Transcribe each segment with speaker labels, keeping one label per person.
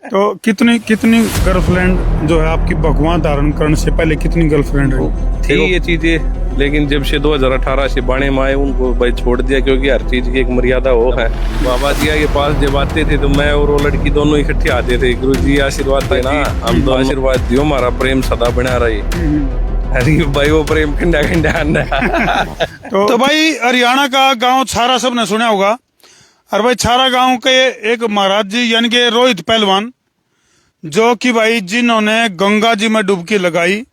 Speaker 1: तो कितनी कितनी गर्लफ्रेंड जो है आपकी भगवान धारण करने से पहले कितनी गर्लफ्रेंड रही?
Speaker 2: थी ये चीजें, लेकिन जब से 2018 से बाणे में आए उनको भाई छोड़ दिया, क्योंकि हर चीज की एक मर्यादा वो है। बाबा जी के पास जब आते थे तो मैं और वो लड़की दोनों इकट्ठे आते थे। गुरु जी आशीर्वाद देना, हम तो आशीर्वाद दियो, हमारा प्रेम सदा बना रही। अरे भाई वो प्रेम खंडा खंडा
Speaker 1: तो भाई हरियाणा का गांव छारा सबने सुना होगा। और भाई छारा गांव के एक महाराज जी यानी कि रोहित पहलवान, जो कि भाई जिन्होंने गंगा जी में डुबकी लगाई,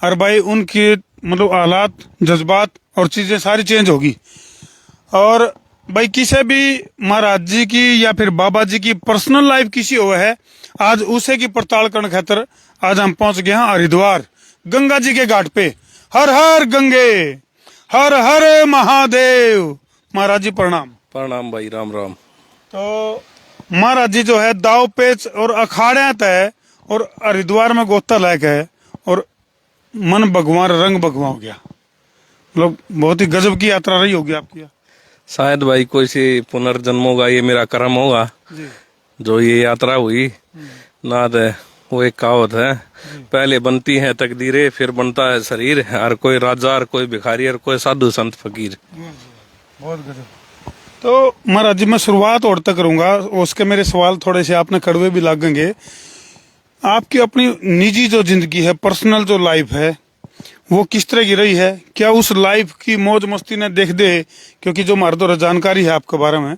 Speaker 1: और भाई उनकी मतलब हालात, जज्बात और चीजें सारी चेंज होगी। और भाई किसी भी महाराज जी की या फिर बाबा जी की पर्सनल लाइफ किसी हो है, आज उसे की पड़ताल करने खातर आज हम पहुंच गए हैं हरिद्वार गंगा जी के घाट पे। हर हर गंगे, हर हर महादेव। महाराज जी प्रणाम।
Speaker 2: प्रणाम भाई, राम राम।
Speaker 1: तो महाराज जी जो है दाव पेच और अखाड़े तय और हरिद्वार में गोता लायक है, और मन भगवान रंग भगवान हो गया। मतलब बहुत ही गजब की यात्रा रही होगी आपकी।
Speaker 2: शायद भाई कोई से पुनर्जन्म होगा, ये मेरा कर्म होगा
Speaker 1: जी।
Speaker 2: जो ये यात्रा हुई। नाद वो एक कहावत है, पहले बनती है तकदीरें, फिर बनता है शरीर। हर कोई राजा, हर कोई भिखारी, हर कोई साधु संत फकीर।
Speaker 1: बहुत गजब। तो महाराज जी मैं शुरुआत और तक करूंगा, उसके मेरे सवाल थोड़े से आपने कड़वे भी लगेंगे। आपकी अपनी निजी जो जिंदगी है, पर्सनल जो लाइफ है, वो किस तरह की रही है? क्या उस लाइफ की मौज मस्ती ने देख दे, क्योंकि जो हमारे द्वारा जानकारी है आपके बारे में,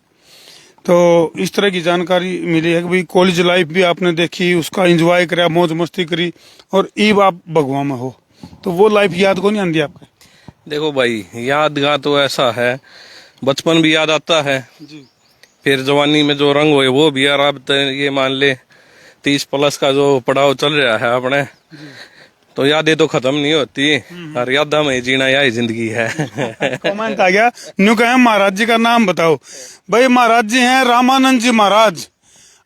Speaker 1: तो इस तरह की जानकारी मिली है कि भाई कॉलेज लाइफ भी आपने देखी, उसका एंजॉय करा, मौज मस्ती करी, और ईब आप भगवान में हो, तो वो लाइफ याद को नहीं आती आपके?
Speaker 2: देखो भाई, यादगार तो ऐसा है, बचपन भी याद आता है
Speaker 1: जी।
Speaker 2: फिर जवानी में जो रंग हुए वो भी। यार अब तो ये मान ले 30 प्लस का जो पड़ाव चल रहा है अपने, तो यादें तो खत्म नहीं होती, और यादा में जीना यही जिंदगी है।
Speaker 1: कमेंट आ गया, न्यू कहे महाराज जी का नाम बताओ। भाई महाराज जी हैं रामानंद जी महाराज।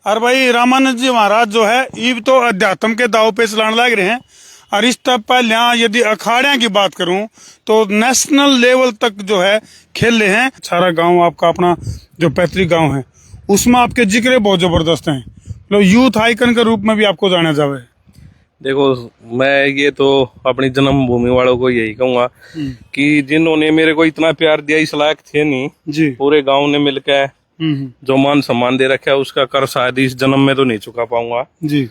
Speaker 1: और भाई रामानंद जी महाराज जो है ईब तो अध्यात्म के दाव पे चलाने लग रहे हैं। और इस तब पहले यदि अखाड़े की बात करूं तो नेशनल लेवल तक जो है खेल रहे हैं। सारा गांव आपका अपना जो पैतृक गांव है, उसमें आपके जिक्र बहुत जबरदस्त हैं, मतलब यूथ आइकन के रूप में भी आपको जाना जावे।
Speaker 2: देखो मैं ये तो अपनी जन्मभूमि वालों को यही कहूंगा कि जिन्होंने मेरे को इतना प्यार दिया, इस लायक थे नहीं
Speaker 1: जी।
Speaker 2: पूरे गांव ने मिलकर जो मान सम्मान दे रखा है, उसका कर शायद इस जन्म में तो नहीं चुका पाऊंगा
Speaker 1: जी।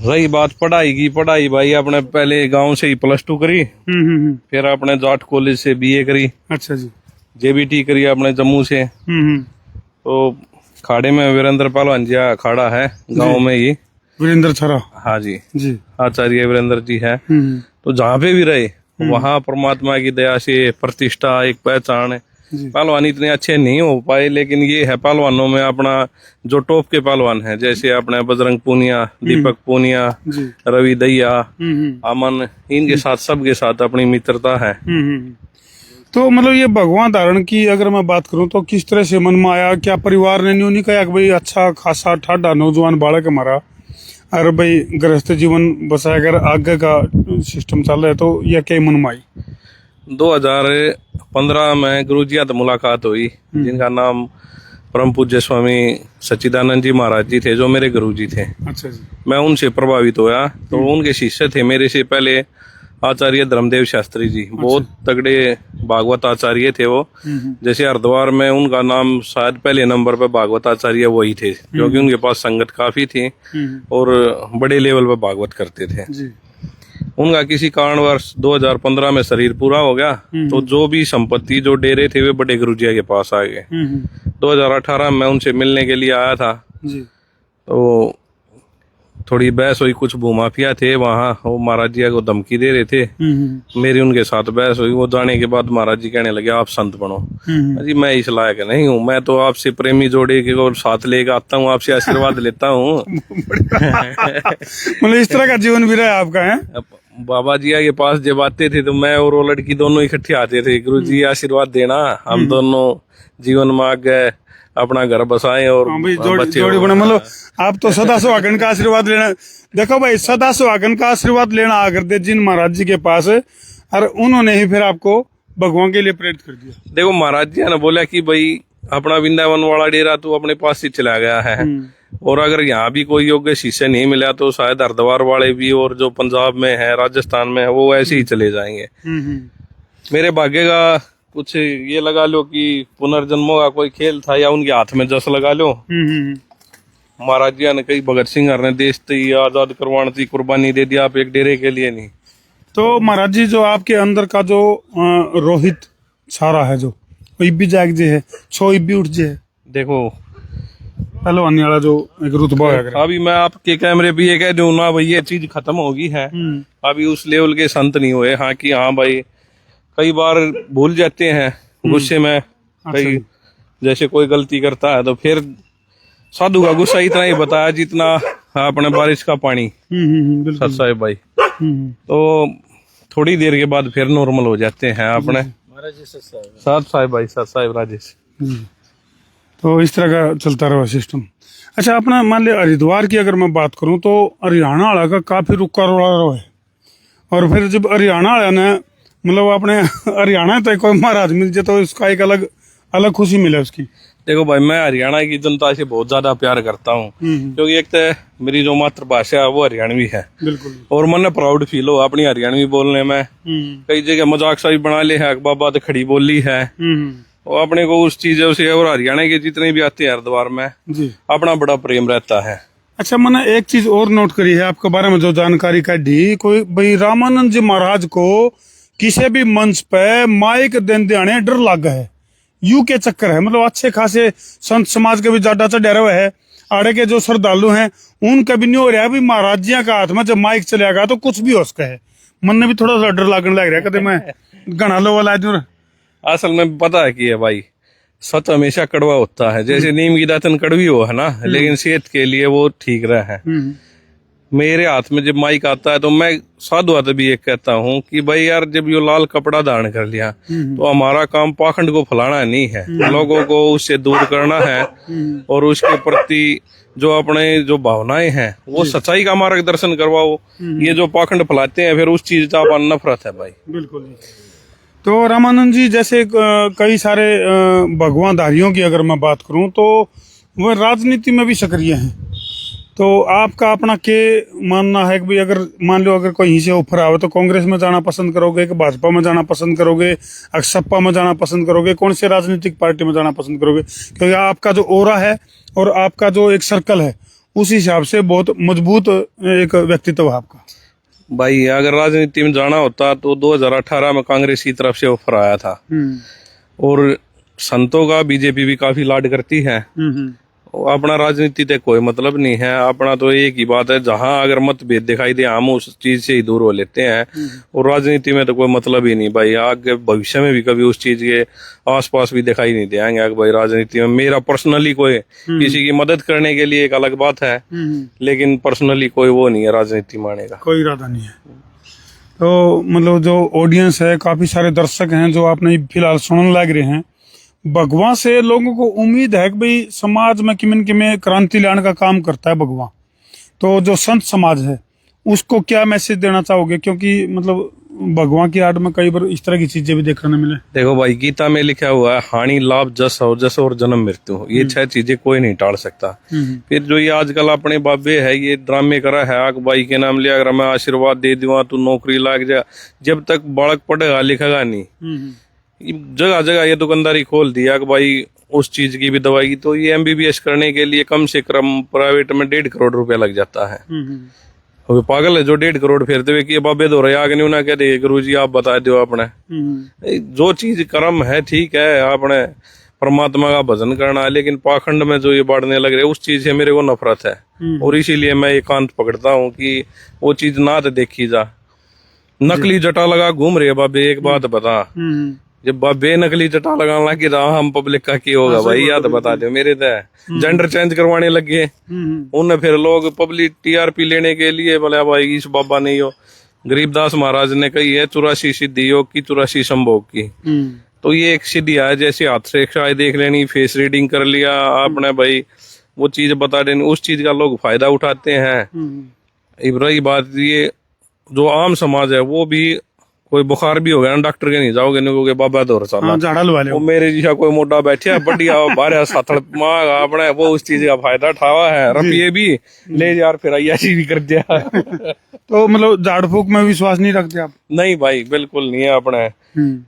Speaker 2: रही बात पढ़ाई की, पढ़ाई भाई अपने पहले गांव से ही +2 करी, फिर अपने जाट कॉलेज से BA करी।
Speaker 1: अच्छा जी।
Speaker 2: JBT करी अपने जम्मू से। तो खाड़े में वीरेंद्र पहलवान जी अखाड़ा है गांव में ही,
Speaker 1: वीरेंद्र छरा।
Speaker 2: हाँ जी,
Speaker 1: जी।
Speaker 2: आचार्य वीरेंद्र जी है। तो जहाँ पे भी रहे वहाँ परमात्मा की दया से प्रतिष्ठा, एक पहचान। पहलवान इतने अच्छे नहीं हो पाए, लेकिन ये है पहलवानों में अपना जो टॉप के पहलवान है, जैसे अपने बजरंग पूनिया, दीपक पूनिया, रवि दहिया, अमन, इनके साथ सबके साथ अपनी मित्रता है।
Speaker 1: तो मतलब ये भगवान धारण की अगर मैं बात करूं तो किस तरह से मन में आया? क्या परिवार ने नहीं कहा कि भाई अच्छा खासा ठाडा नौजवान बालक हमारा, और भाई गृहस्थ जीवन बसाकर आगे का सिस्टम चल रहा है, तो यह क्या मन में आई?
Speaker 2: 2015 में गुरु जी से मुलाकात हुई, जिनका नाम परम पूज्य स्वामी सच्चिदानंद जी महाराज जी थे, जो मेरे गुरु जी थे।
Speaker 1: अच्छा जी।
Speaker 2: मैं उनसे प्रभावित हुआ, तो उनके शिष्य थे मेरे से पहले आचार्य धर्मदेव शास्त्री जी। बहुत तगड़े भागवत आचार्य थे वो। जैसे हरिद्वार में उनका नाम शायद पहले नंबर पे भागवत आचार्य वही थे, क्योंकि उनके पास संगत काफी थी और बड़े लेवल पे भागवत करते थे
Speaker 1: जी।
Speaker 2: उनका किसी कारणवश 2015 में शरीर पूरा हो गया, तो जो भी संपत्ति, जो डेरे थे, वे बड़े गुरुजी के पास आ गए। 2018 में उनसे मिलने के लिए आया था
Speaker 1: जी।
Speaker 2: तो थोड़ी बहस हुई, कुछ भूमाफिया थे वहाँ, वो महाराज जी को धमकी दे रहे थे। मेरी उनके साथ बहस हुई। वो जाने के बाद महाराज जी कहने लगे आप संत बनो। जी मैं इस लायक नहीं हूँ, मैं तो आपसे प्रेमी जोड़े के और साथ लेकर आता हूँ, आपसे आशीर्वाद लेता हूँ।
Speaker 1: मतलब इस तरह का जीवन भी रहा आपका है?
Speaker 2: बाबा जी के पास जब आते थे तो मैं और वो लड़की दोनों इकट्ठे आते थे, गुरु जी आशीर्वाद देना, हम दोनों जीवन में आगे अपना घर बसाएं और
Speaker 1: जोड़ी बने। मतलब आप तो सदा सुहागन का आशीर्वाद लेना। देखो भाई, सदा सुहागन का आशीर्वाद लेना आकर दे जिन महाराज जी के पास, और उन्होंने ही फिर आपको भगवान के लिए प्रेरित कर दिया।
Speaker 2: देखो महाराज जी ने बोला कि भाई अपना वृंदावन वाला डेरा तू अपने पास ही चला गया है, और अगर यहाँ भी कोई योग्य शिष्य नहीं मिला तो शायद हरिद्वार वाले भी और जो पंजाब में है, राजस्थान में है, वो ऐसे ही चले जाएंगे। मेरे भाग्य का कुछ ये लगा लो कि पुनर्जन्मों का कोई खेल था, या उनके हाथ में जस लगा लो। महाराज जी ने कई भगत सिंह ने देश की आजाद करवाने की कुर्बानी दे दिया, आप एक डेरे के लिए नहीं।
Speaker 1: तो महाराज जी जो आपके अंदर का जो रोहित छारा है, जो इब्बी जाग जे है, छो इब्बी उठ जे है,
Speaker 2: देखो
Speaker 1: पहलवानी वाला जो एक रुतबा है।
Speaker 2: अभी मैं आपके कैमरे पे ये कह दूं ना भाई, ये चीज खत्म होगी है। अभी उस लेवल के संत नहीं हुए। हाँ कि हाँ भाई, कई बार भूल जाते हैं गुस्से में, कई जैसे कोई गलती करता है तो फिर साधु का गुस्सा इतना ही बताया जितना अपने बारिश का पानी। सत साहिब भाई, तो थोड़ी देर के बाद फिर नॉर्मल हो जाते हैं अपने। सत साहिब भाई, सत साहिब राजेश।
Speaker 1: तो इस तरह का चलता रहा सिस्टम। अच्छा, अपना मान लिया हरिद्वार की अगर मैं बात करूं तो हरियाणा वाला का काफी रुका रोड़ा है, और फिर जब हरियाणा वाला ने मतलब अपने हरियाणा तक कोई महाराज मिल जाए तो उसका एक अलग अलग खुशी मिले उसकी।
Speaker 2: देखो भाई, मैं हरियाणा की जनता से बहुत ज्यादा प्यार करता हूँ, क्योंकि एक तो मेरी जो मातृभाषा है वो हरियाणवी है।
Speaker 1: बिल्कुल।
Speaker 2: और मन प्राउड फील हो अपनी हरियाणवी बोलने में। कई जगह मजाक सा भी बना ले है, बाबा तो खड़ी बोली है, और अपने को उस चीजों से और हरियाणा के जितने भी आते हैं हरिद्वार में
Speaker 1: जी
Speaker 2: अपना बड़ा प्रेम रहता है।
Speaker 1: अच्छा, मैंने एक चीज और नोट करी है आपके बारे में, जो जानकारी का दी कोई भाई रामानंद जी महाराज को किसी भी मंच पे माइक देने आने डर लगा है, यू के चक्कर है। मतलब अच्छे खासे संत समाज के भी ज्यादा चढ़े हुए है, आड़े के जो श्रद्धालु हैं उनका भी नहीं हो रहा है भी महाराज जी का हाथ में जब माइक चलेगा तो कुछ भी हो सकता है। मन ने भी थोड़ा सा डर लगने लग रहा है, कहते मैं घना लो वाला दूर।
Speaker 2: असल में पता है कि है भाई, सच हमेशा कड़वा होता है। जैसे नीम की दातन कड़वी हो है ना, लेकिन सेहत के लिए वो ठीक रहा है। मेरे हाथ में जब माइक आता है तो मैं साधु हाथ भी एक कहता हूँ कि भाई यार, जब ये लाल कपड़ा धारण कर लिया तो हमारा काम पाखंड को फैलाना नहीं है, लोगों को उससे दूर करना है, और उसके प्रति जो अपने जो भावनाएं हैं वो सच्चाई का मार्गदर्शन करवाओ। ये जो पाखंड फैलाते हैं फिर उस चीज का नफरत है भाई।
Speaker 1: बिल्कुल जी। तो रामानंद जी जैसे कई सारे भगवानधारियों की अगर मैं बात करूं तो वह राजनीति में भी सक्रिय हैं, तो आपका अपना के मानना है कि भाई अगर मान लो अगर कोई यहीं से ऑफर आवे तो कांग्रेस में जाना पसंद करोगे कि भाजपा में जाना पसंद करोगे, सपा में जाना पसंद करोगे, कौन से राजनीतिक पार्टी में जाना पसंद करोगे? क्योंकि आपका जो ओरा है और आपका जो एक सर्कल है उस हिसाब से बहुत मजबूत एक व्यक्तित्व है आपका।
Speaker 2: भाई अगर राजनीति में जाना होता तो 2018 में कांग्रेस की तरफ से ऑफर आया था, और संतों का बीजेपी भी काफी लाड करती है। अपना राजनीति से कोई मतलब नहीं है, अपना तो एक ही बात है, जहां अगर मतभेद दिखाई दे हम उस चीज से ही दूर हो लेते हैं, और राजनीति में तो कोई मतलब ही नहीं भाई। आगे भविष्य में भी कभी उस चीज के आसपास भी दिखाई नहीं देंगे भाई राजनीति में। मेरा पर्सनली कोई किसी की मदद करने के लिए एक अलग बात है, लेकिन पर्सनली कोई वो नहीं है राजनीति में आने का, कोई
Speaker 1: इरादा नहीं है। तो मतलब जो ऑडियंस है, काफी सारे दर्शक हैं जो आपने फिलहाल सुनने लग रहे हैं, भगवान से लोगों को उम्मीद है कि भाई समाज में किमें किमें क्रांति लाने का काम करता है भगवान। तो जो संत समाज है उसको क्या मैसेज देना चाहोगे? क्योंकि मतलब भगवान की आड़ में कई बार इस तरह की चीजें भी देखने मिले।
Speaker 2: देखो भाई, गीता में लिखा हुआ है हानि लाभ जस और जन्म मृत्यु, ये 6 चीजें कोई नहीं टाल सकता। फिर जो ये आजकल अपने बाबे है ये ड्रामे करा है, आग भाई के नाम लिया अगर मैं आशीर्वाद दे दूंगा तू नौकरी लाग जा, जब तक बालक पढ़ेगा लिखेगा नहीं। जगह जगह ये दुकानदारी खोल दिया कि भाई उस चीज की भी दवाई की, तो ये MBBS करने के लिए कम से कम प्राइवेट में 1.5 करोड़ रुपया लग जाता है। वो पागल है जो 1.5 करोड़ फेरते हुए कि बाबे दो रहे आगे नहीं ना कह दे गुरु जी आप बता दो अपने। जो चीज कर्म है ठीक है, आपने परमात्मा का भजन करना है, लेकिन पाखंड में जो ये बांटने लग रहे उस चीज से मेरे को नफरत है, और इसीलिए मैं एकांत पकड़ता हूँ कि वो चीज ना तो देखी जा। नकली जटा लगा घूम रहे बाबे, एक बात बता, जब बाबे नकली जटा लगाने लगे हम पब्लिक का क्या होगा भाई? याद बता दो। मेरे तो जेंडर चेंज करवाने लगे उन्हें, फिर लोग पब्लिक TRP लेने के लिए बोले भाई इस बाबा नहीं हो। गरीबदास महाराज ने कही है 84 सिद्धि योग की 84 संभोग की, तो ये एक सिद्धि है, जैसे हाथ से शायद देख लेनी, फेस रीडिंग कर लिया आपने भाई, वो चीज बता देनी, उस चीज का लोग फायदा उठाते हैं। रही बात ये जो आम समाज है वो भी कोई बुखार भी हो गया ना, डॉक्टर के नहीं जाओगे, नहीं कहोगे बाबा दौर चला।
Speaker 1: हाँ, झाड़ा लगा ले।
Speaker 2: वो मेरे जैसा कोई मोटा बैठा बढ़िया बारह साथड़ माँ अपने वो उस चीज का फायदा उठावा है, रुपये भी ले यार फिर ऐसी भी कर दिया।
Speaker 1: तो मतलब झाड़ फूक में विश्वास नहीं रखते आप?
Speaker 2: नहीं भाई बिल्कुल नहीं है अपने।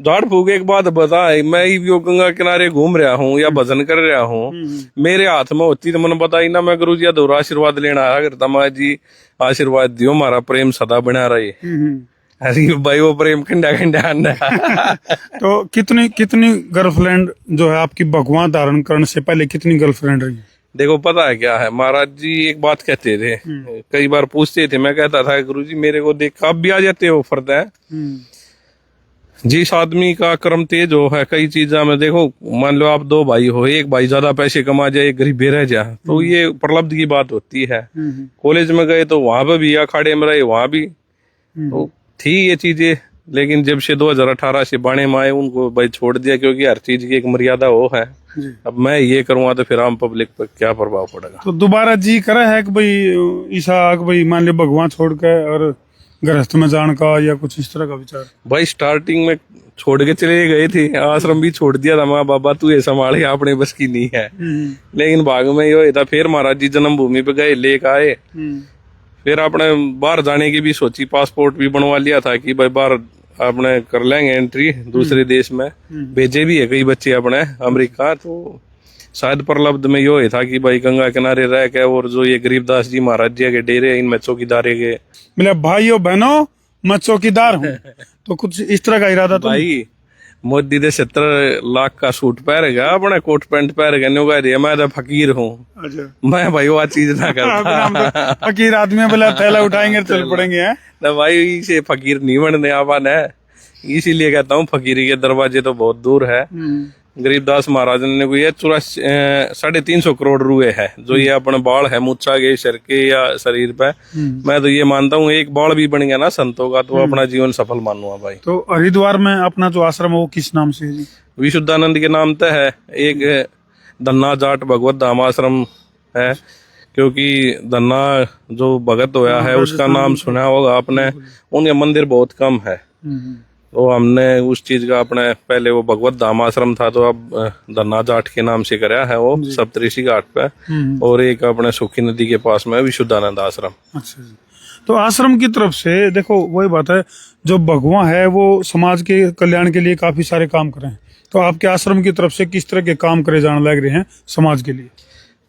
Speaker 2: झाड़ फूक एक बात बता, मैं ही गंगा किनारे घूम रहा हूँ या भजन कर रहा हूँ, मेरे हाथ में होती तो मैंने बताई ना, मैं गुरु जी दौरा आशीर्वाद लेना आया करता, मैं जी आशीर्वाद दियो, हमारा प्रेम सदा बना रहे। अरे भाई वो प्रेम खंडा खंडा।
Speaker 1: तो कितनी कितनी गर्लफ्रेंड जो है आपकी भगवान धारण करने से पहले कितनी गर्लफ्रेंड रही?
Speaker 2: देखो पता है क्या है, महाराज जी एक बात कहते थे, कई बार पूछते थे, मैं कहता था गुरु जी मेरे को देख आप भी आ जाते हो फर्द है। जिस आदमी का कर्म तेज हो है कई चीजा में, देखो मान लो आप दो भाई हो, एक भाई ज्यादा पैसे कमा जाए, एक गरीब रह जाए, तो ये प्रलब्ध की बात होती है। कॉलेज में गए तो वहां पर भी अखाड़े में रहे, वहां भी तो थी ये चीजें, लेकिन जब से 2018 से बाणे में आए उनको भाई छोड़ दिया, क्योंकि हर चीज की एक मर्यादा हो है। अब मैं ये करूंगा तो फिर आम पब्लिक पर क्या प्रभाव पड़ेगा।
Speaker 1: तो दोबारा जी करा है कि भाई ईसा भाई मान लो भगवान छोड़ के और गृहस्थ में जाने का या कुछ इस तरह का विचार?
Speaker 2: भाई स्टार्टिंग में छोड़ के चले गए थे, आश्रम भी छोड़ दिया था, माँ बाबा तू ये संभाले अपने बस की नहीं है। लेकिन भाग में ये था, फिर महाराज जी जन्मभूमि पे गए, लेकर आए, फिर अपने बाहर जाने की भी सोची, पासपोर्ट भी बनवा लिया था कि भाई बाहर अपने कर लेंगे एंट्री दूसरे देश में, भेजे भी है कई बच्चे अपने अमेरिका। तो शायद प्रलब्ध में यो था कि भाई गंगा किनारे रह के, और जो ये गरीबदास जी महाराज जी के डेरे इनमें चौकीदारे के,
Speaker 1: मतलब भाइयों बहनों मैं चौकीदार हूँ। तो कुछ इस तरह का इरादा तो
Speaker 2: भाई मोदी दे 70 लाख का सूट पहन गया, अपने कोट पैंट पहन गया, न्यू कह दिया मैं तो फकीर हूँ।
Speaker 1: अच्छा।
Speaker 2: मैं भाई वो चीज ना करता।
Speaker 1: फकीर आदमी बोला थैला उठाएंगे चल पड़ेंगे हैं।
Speaker 2: ना भाई से फकीर नहीं बनने आवान है, इसीलिए कहता हूँ फकीरी के दरवाजे तो बहुत दूर है। गरीबदास महाराज ने कोई 350 करोड़ रुए है, जो ये अपने बाल है मुच्छा के सिर के या शरीर पे, मैं तो ये मानता हूँ एक बाल भी बन गया ना संतों का तो अपना जीवन सफल मानूंगा भाई।
Speaker 1: तो हरिद्वार में अपना जो आश्रम है वो किस नाम से है जी?
Speaker 2: विशुद्धानंद के नाम तय है। एक धन्ना जाट भगवत धाम आश्रम है, क्योंकि धन्ना जो भगत होया है उसका नाम सुना होगा आपने, उनके मंदिर बहुत कम है, तो हमने उस चीज का अपने पहले वो भगवत धाम आश्रम था, तो अब धन्ना जाट के नाम से कराया है वो सप्तऋषि घाट पे, और एक अपने सुखी नदी के पास में विशुद्धानंद आश्रम।
Speaker 1: अच्छा जी। तो आश्रम की तरफ से देखो वही बात है, जो भगवान है वो समाज के कल्याण के लिए काफी सारे काम कर रहे हैं, तो आपके आश्रम की तरफ से किस तरह के काम करे जाने लग रहे हैं समाज के लिए?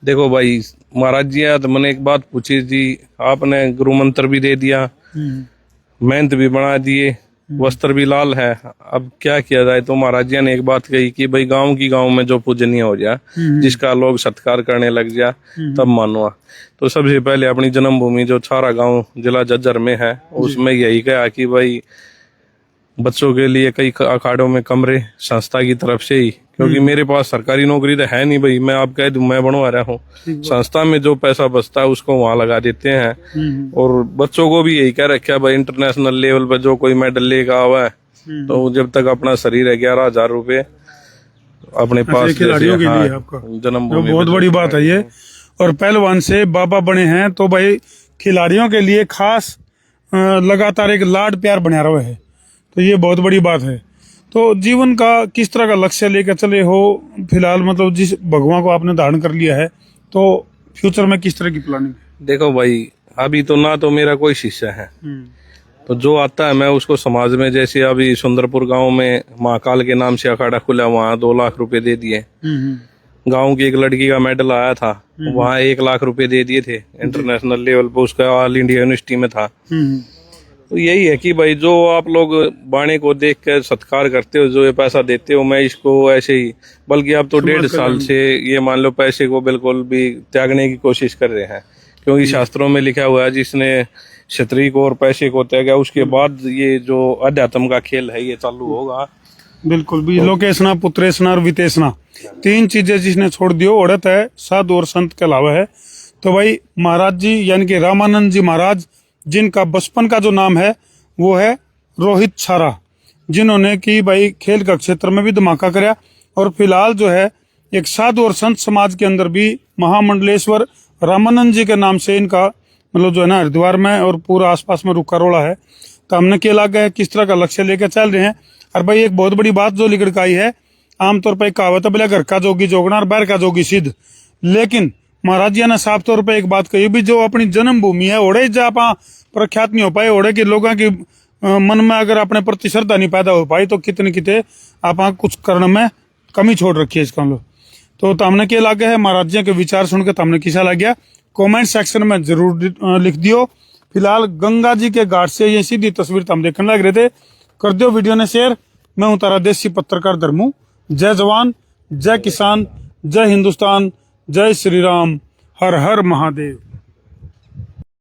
Speaker 2: देखो भाई महाराज जी तो मैंने एक बात पूछी जी, आपने गुरु मंत्र भी दे दिया, मेहनत भी बना दिए, वस्त्र भी लाल है, अब क्या किया जाए? तो महाराज जी ने एक बात कही कि भाई गांव में जो पूजनीय हो जाए, जिसका लोग सत्कार करने लग जाए, तब मानो। तो सबसे पहले अपनी जन्मभूमि जो छारा गांव जिला झज्जर में है, उसमें यही कहा कि भाई बच्चों के लिए कई अखाड़ों में कमरे संस्था की तरफ से ही, क्योंकि मेरे पास सरकारी नौकरी तो है नहीं भाई, मैं आप कह दूं मैं बनवा रहा हूँ, संस्था में जो पैसा बचता है उसको वहां लगा देते हैं। और बच्चों को भी यही कह रखा है भाई इंटरनेशनल लेवल पर जो कोई मेडल लेगा हुआ है, तो जब तक अपना शरीर है 11,000 रुपए अपने पास
Speaker 1: खिलाड़ियों के लिए आपका
Speaker 2: जन्मभूमि,
Speaker 1: बहुत बड़ी बात है ये। और पहलवान से बाबा बने हैं तो भाई खिलाड़ियों के लिए खास लगातार एक लाड प्यार बना रहा है, तो ये बहुत बड़ी बात है। तो जीवन का किस तरह का लक्ष्य लेकर चले हो फिलहाल, मतलब जिस भगवान को आपने धारण कर लिया है, तो फ्यूचर में किस तरह की प्लानिंग है?
Speaker 2: देखो भाई अभी तो ना तो मेरा कोई शिष्य है, तो जो आता है मैं उसको समाज में, जैसे अभी सुंदरपुर गांव में महाकाल के नाम से अखाड़ा खुला, वहाँ 2 लाख रुपए दे दिए। गांव की एक लड़की का मेडल आया था, वहाँ 1 लाख रुपए दे दिए थे इंटरनेशनल लेवल पे, उसका ऑल इंडिया यूनिवर्सिटी में था। तो यही है कि भाई जो आप लोग बाणे को देख कर सत्कार करते हो, जो ये पैसा देते हो, मैं इसको ऐसे ही, बल्कि अब तो 1.5 साल से ये मान लो पैसे को बिल्कुल भी त्यागने की कोशिश कर रहे हैं, क्योंकि शास्त्रों में लिखा हुआ है जिसने क्षत्रिय को और पैसे को त्यागा उसके बाद ये जो अध्यात्म का खेल है ये चालू होगा।
Speaker 1: बिल्कुल भी लोकेशना पुत्रेशना और वितेशना 3 चीजें जिसने छोड़ दियो औरत है, साधु और संत के अलावा है। तो भाई महाराज जी यानी कि रामानंद जी महाराज, जिनका बचपन का जो नाम है वो है रोहित छारा, जिन्होंने कि भाई खेल का क्षेत्र में भी धमाका कराया, और फिलहाल जो है एक साधु और संत समाज के अंदर भी महामंडलेश्वर रामानंद जी के नाम से इनका मतलब जो है ना हरिद्वार में और पूरा आसपास में रुका रोड़ा है। तो हमने क्या लगा है, किस तरह का लक्ष्य लेकर चल रहे हैं। और भाई एक बहुत बड़ी बात जो लिखड़ का आई है, आमतौर पर एक कहावत है, बोले घर का जोगी जोगना और बाहर का जोगी सिद्ध। लेकिन महाराज जी ने साफ तौर पर एक बात कही भी, जो अपनी जन्मभूमि है ओड़े जा आप प्रख्यात नहीं हो पाए, ओड़े के लोगों की मन में अगर अपने प्रति श्रद्धा नहीं पैदा हो पाई, तो कितने कितने आप कुछ करने में कमी छोड़ रखी है इसका लो। तो हमने क्या लगे है, महाराज जी के विचार सुन के हमने किसा लग गया, कमेंट सेक्शन में जरूर लिख दियो। फिलहाल गंगा जी के घाट से ये सीधी तस्वीर हम देखने लग रहे थे। कर दियो वीडियो ने शेयर। मैं हूं तारा देसी पत्रकार धर्मू। जय जवान, जय किसान, जय हिंदुस्तान, जय श्री राम, हर हर महादेव।